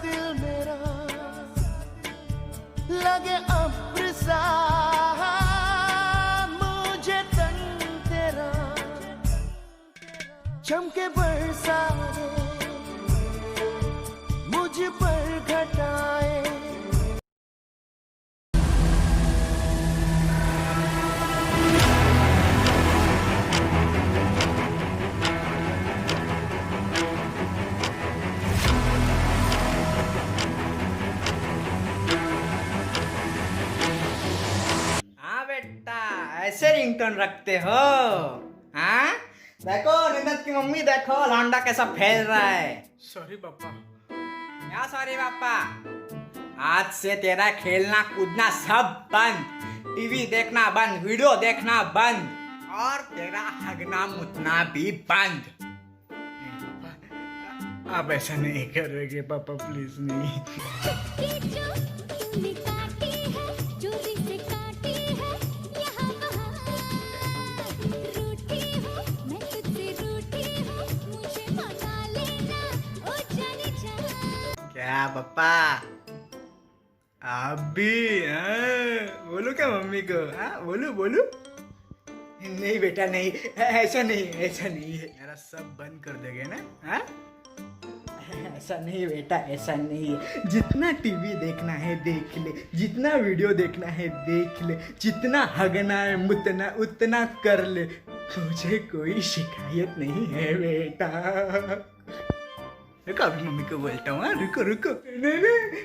दिल मेरा लगे अब्र सा, मुझे तन तेरा चमके बरसाए, मुझ पर घटाए। हाँ बेटा, ऐसे रिंगटोन रखते हो? हाँ देखो निन्नत की मम्मी, देखो लौंडा कैसा फैल रहा है। सॉरी पापा। क्या सॉरी पापा? आज से तेरा खेलना कूदना सब बंद, टीवी देखना बंद, वीडियो देखना बंद, और तेरा हगना मुतना भी बंद। आप ऐसा नहीं करोगे पापा, प्लीज नहीं। क्या पापा? आप भी बोलो क्या मम्मी को? बोलो बोलो। नहीं बेटा नहीं, ऐसा नहीं, ऐसा नहीं है। मेरा सब बंद कर दोगे ना? हाँ ऐसा नहीं बेटा, ऐसा नहीं है। जितना टीवी देखना है देख ले, जितना वीडियो देखना है देख ले, जितना हगना है मुतना उतना कर ले, मुझे कोई शिकायत नहीं है बेटा। रुको अभी मम्मी को बोलता हूँ। रुको रुको। नहीं नहीं